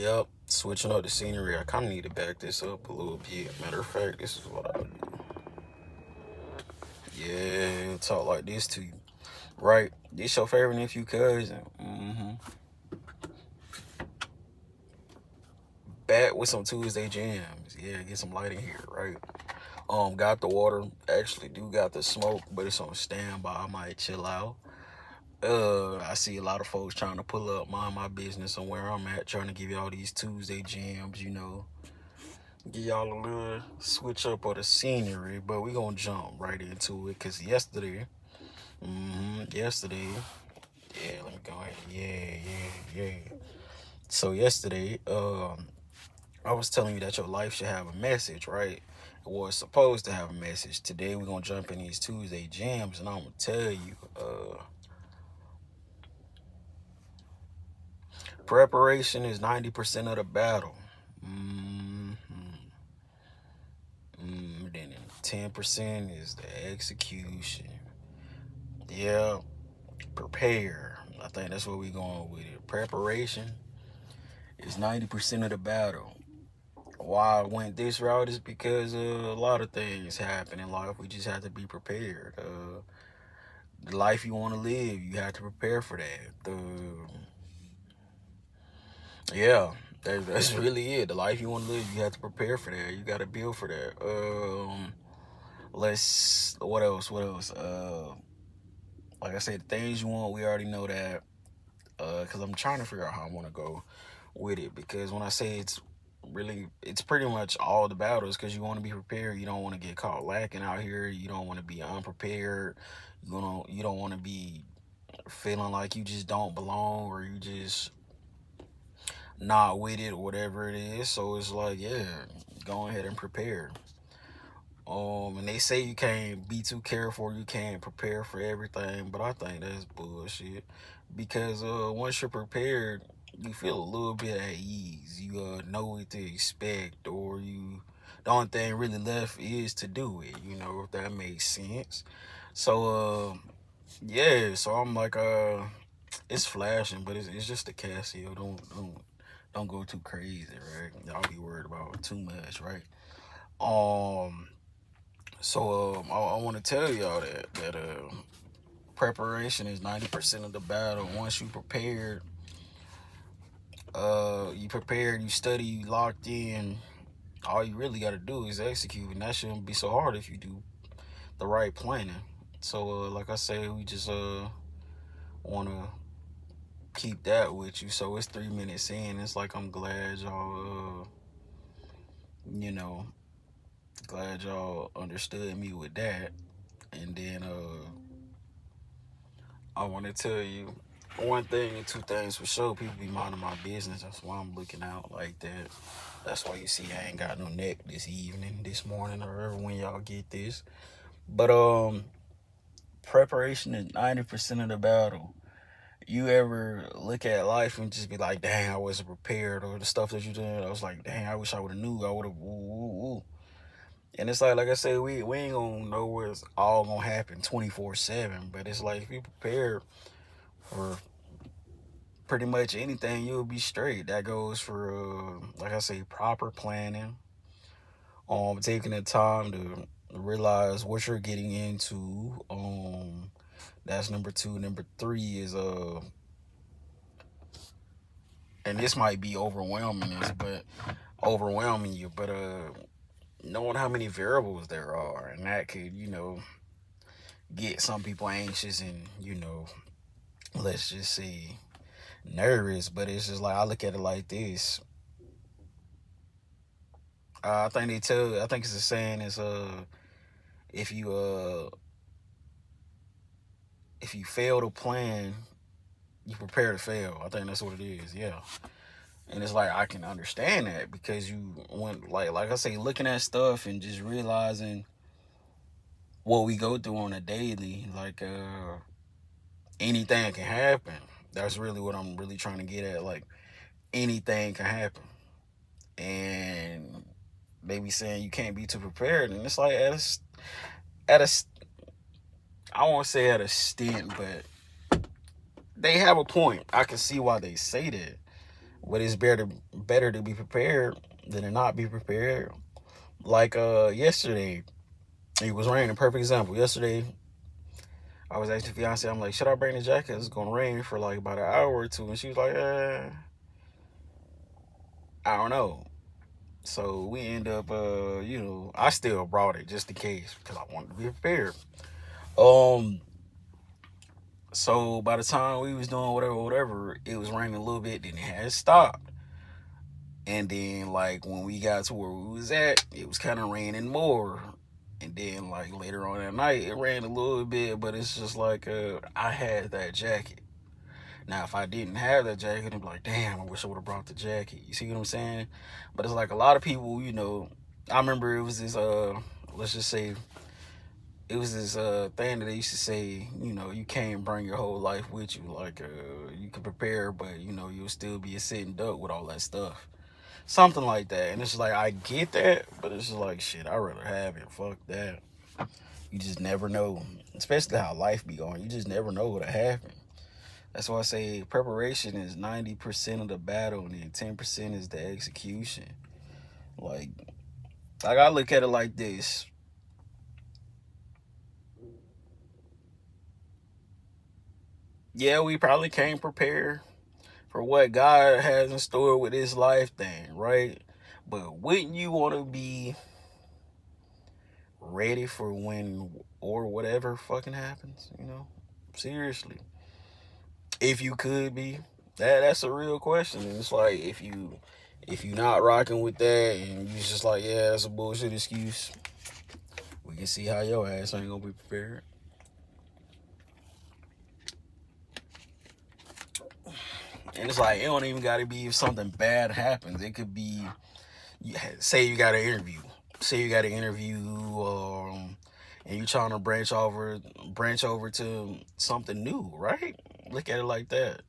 Yep, switching up the scenery. I kind of need to back this up a little bit. Matter of fact, this is what I do. Yeah, talk like this to you. Right? This your favorite nephew cousin. Back with some Tuesday jams. Yeah, get some light in here, right? Got the water. Actually, do got the smoke, but it's on standby. I might chill out. I see a lot of folks trying to pull up, mind my business on where I'm at, trying to give y'all these Tuesday jams, give y'all a little switch up of the scenery, but we gonna jump right into it because yesterday, yeah, let me go ahead, yeah. So yesterday, I was telling you that your life should have a message, right? Or it's supposed to have a message. Today we're gonna jump in these Tuesday jams, and I'm gonna tell you, preparation is 90% of the battle. Mm-hmm. Then 10% is the execution. Yeah, prepare. I think that's where we going with it. Preparation is 90% of the battle. Why I went this route is because a lot of things happen in life. We just have to be prepared. The life you want to live, you have to prepare for that. Yeah, that's really it. The life you want to live, you have to prepare for that. You got to build for that. What else? What else? Like I said, the things you want, we already know that. Because I'm trying to figure out how I want to go with it. Because when I say it's pretty much all the battles. Because you want to be prepared. You don't want to get caught lacking out here. You don't want to be unprepared. You don't want to be feeling like you just don't belong or you just not with it or whatever it is. So it's like, yeah, go ahead and prepare. And they say you can't be too careful, you can't prepare for everything, but I think that's bullshit. Because once you're prepared, you feel a little bit at ease. You know what to expect, or the only thing really left is to do it. If that makes sense. So yeah. So I'm like it's flashing, but it's just a Casio. Don't go too crazy, right? Y'all be worried about too much, right? Um. I want to tell y'all that preparation is 90% of the battle. Once you prepared, you study, you locked in. All you really got to do is execute, and that shouldn't be so hard if you do the right planning. So, like I say, we just want to keep that with you. So it's 3 minutes in. It's like I'm glad y'all, you know, glad y'all understood me with that. And then I want to tell you one thing and two things for sure. People be minding my business. That's why I'm looking out like that. That's why you see I ain't got no neck this evening, this morning, or ever when y'all get this. But preparation is 90% of the battle. You ever look at life and just be like, dang, I wasn't prepared, or the stuff that you did, I was like, dang, I wish I would have knew. I would have. And it's like I said, we ain't gonna know where it's all gonna happen 24/7. But it's like if you prepare for pretty much anything, you'll be straight. That goes for like I say, proper planning, taking the time to realize what you're getting into. That's number two. Number three is and this might be overwhelming you, but knowing how many variables there are, and that could get some people anxious and let's just say nervous. But it's just like I look at it like this. I think it's a saying is if you uh if you fail to plan, you prepare to fail. I think that's what it is. Yeah. And it's like I can understand that because you went like I say, looking at stuff and just realizing what we go through on a daily, like anything can happen. That's really what I'm really trying to get at. Like anything can happen. And they be saying you can't be too prepared, and it's like at a I won't say at a stint, but they have a point. I can see why they say that. But it's better to be prepared than to not be prepared. Like yesterday, it was raining. Perfect example. Yesterday, I was asking fiance, I'm like, should I bring the jacket? It's gonna rain for like about an hour or two, and she was like, I don't know. So we end up, I still brought it just in case because I wanted to be prepared. Um, so by the time we was doing whatever, it was raining a little bit. Then it had stopped, and then like when we got to where we was at, it was kind of raining more. And then like later on at night, it rained a little bit, but it's just like I had that jacket. Now, if I didn't have that jacket, I'd be like, damn, I wish I would have brought the jacket. You see what I'm saying? But it's like a lot of people, I remember it was this, let's just say, it was this thing that they used to say, you can't bring your whole life with you. Like, you can prepare, but, you'll still be a sitting duck with all that stuff. Something like that. And it's just like, I get that, but it's just like, shit, I'd rather have it. Fuck that. You just never know. Especially how life be going. You just never know what'll happen. That's why I say preparation is 90% of the battle and then 10% is the execution. Like, I gotta look at it like this. Yeah, we probably can't prepare for what God has in store with this life thing, right? But wouldn't you want to be ready for when or whatever fucking happens, Seriously. If you could be. That's a real question. And it's like if you not rocking with that and you just like, yeah, that's a bullshit excuse, we can see how your ass ain't gonna be prepared. And it's like it don't even gotta be if something bad happens. It could be say you got an interview. Say you got an interview, and you're trying to branch over to something new, right? Look at it like that.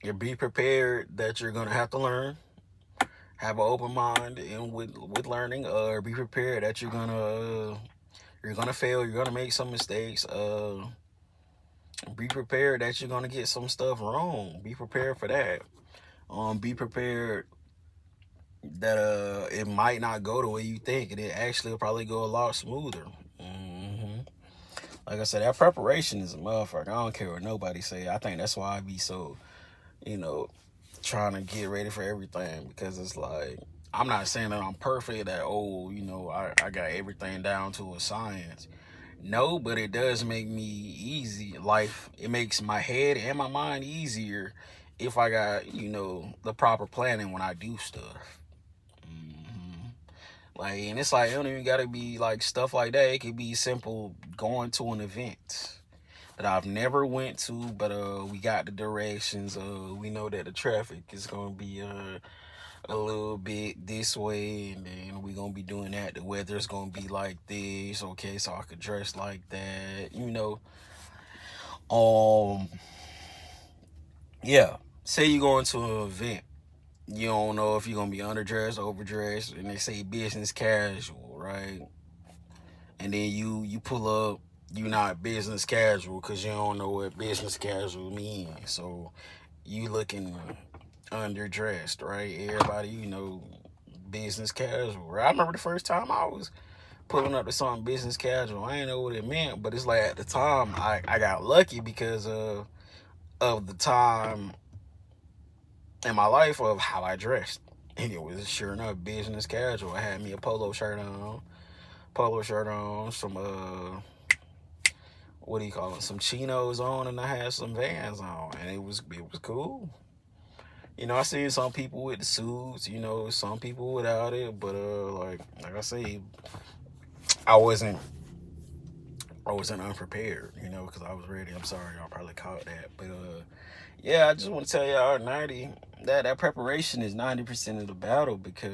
You be prepared that you're gonna have to learn. Have an open mind and with learning. Be prepared that you're gonna fail. You're gonna make some mistakes. Be prepared that you're gonna get some stuff wrong. Be prepared for that. Be prepared that it might not go the way you think, and it actually will probably go a lot smoother. hmm Like I said, that preparation is a motherfucker. I don't care what nobody say. I think that's why I be so, you know, trying to get ready for everything, because it's like I'm not saying that I'm perfect, that I got everything down to a science. No, but it does make me easy. Life, it makes my head and my mind easier if I got, the proper planning when I do stuff. hmm Like, and it's like, it don't even gotta be like stuff like that. It could be simple going to an event that I've never went to, but we got the directions. We know that the traffic is gonna be a little bit this way, and then we gonna be doing that. The weather's gonna be like this, okay, so I could dress like that. Um, yeah. Say you going to an event, you don't know if you're gonna be underdressed, overdressed, and they say business casual, right? And then you pull up, you not business casual because you don't know what business casual means. So you looking underdressed, right? Everybody, business casual. Right? I remember the first time I was pulling up to something business casual. I didn't know what it meant, but it's like at the time I got lucky because of the time in my life of how I dressed. And it was sure enough business casual. I had me a polo shirt on, some what do you call it? Some chinos on, and I had some Vans on, and it was cool. I seen some people with the suits, some people without it, but like I say, I wasn't unprepared, because I was ready. I'm sorry, y'all probably caught that, but yeah, I just want to tell y'all, 90 that preparation is 90% of the battle, because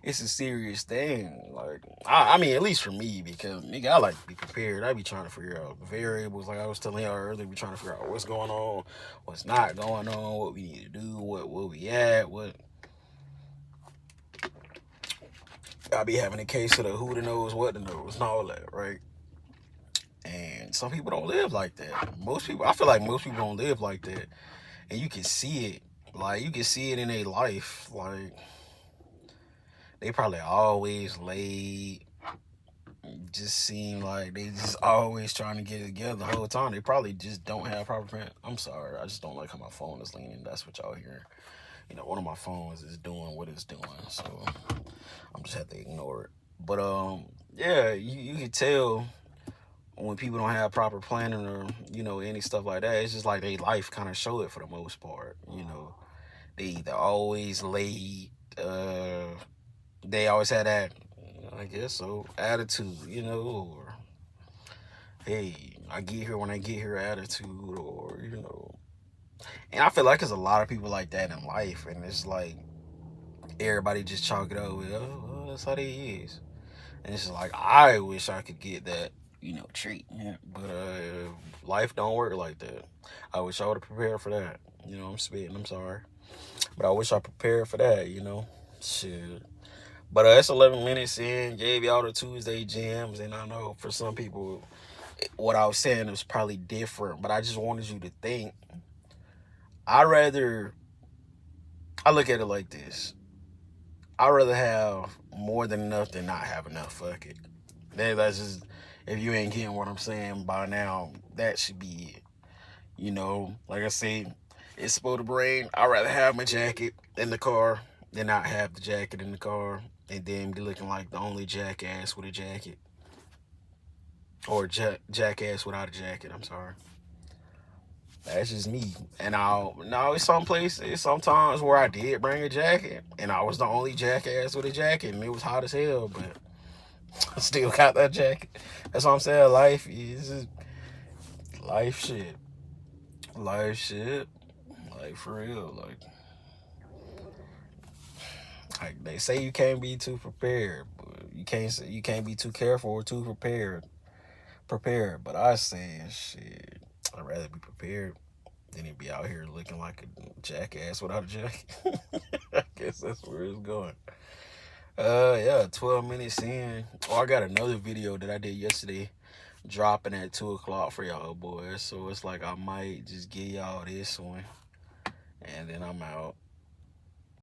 it's a serious thing. Like, I mean, at least for me, because nigga, I like to be prepared. I be trying to figure out variables, like I was telling y'all earlier. We trying to figure out what's going on, what's not going on, what we need to do, what we at, what. I be having a case of the who the knows, what the knows, and all that, right? And some people don't live like that. Most people, I feel like most people don't live like that. and you can see it. Like, you can see it in their life. Like, they probably always late. Just seem like they just always trying to get it together the whole time. They probably just don't have proper print. I'm sorry. I just don't like how my phone is leaning. That's what y'all hearing. You know, one of my phones is doing what it's doing. So I'm just have to ignore it. But yeah, you can tell when people don't have proper planning or, you know, any stuff like that. It's just like they life kind of show it for the most part. You know, they either always late, they always had that, I guess so, attitude, you know, or hey, I get here when I get here attitude, or, you know. And I feel like there's a lot of people like that in life, and it's like everybody just chalk it up with, oh, well, that's how they is. And it's just like, I wish I could get that, you know, treat. Yeah. But life don't work like that. I wish I would have prepared for that. You know, I'm spitting, I'm sorry. But I wish I prepared for that, you know. Shit. But it's 11 minutes in, gave y'all the Tuesday gems, and I know for some people, what I was saying was probably different, but I just wanted you to think. I look at it like this. I'd rather have more than enough than not have enough. Fuck it. That's just, if you ain't getting what I'm saying by now, that should be it. You know, like I say, it's supposed to rain. I'd rather have my jacket in the car than not have the jacket in the car and then be looking like the only jackass with a jacket. Or jackass without a jacket, I'm sorry. That's just me. And now it's sometimes where I did bring a jacket and I was the only jackass with a jacket and it was hot as hell, but I still got that jacket. That's what I'm saying. Life is just life shit. Life shit. Like, for real. Like they say you can't be too prepared, but you can't be too careful or too prepared. But I say shit, I'd rather be prepared than to be out here looking like a jackass without a jacket. I guess that's where it's going. Yeah, 12 minutes in. Oh, I got another video that I did yesterday dropping at 2 o'clock for y'all boys. So it's like I might just give y'all this one and then I'm out.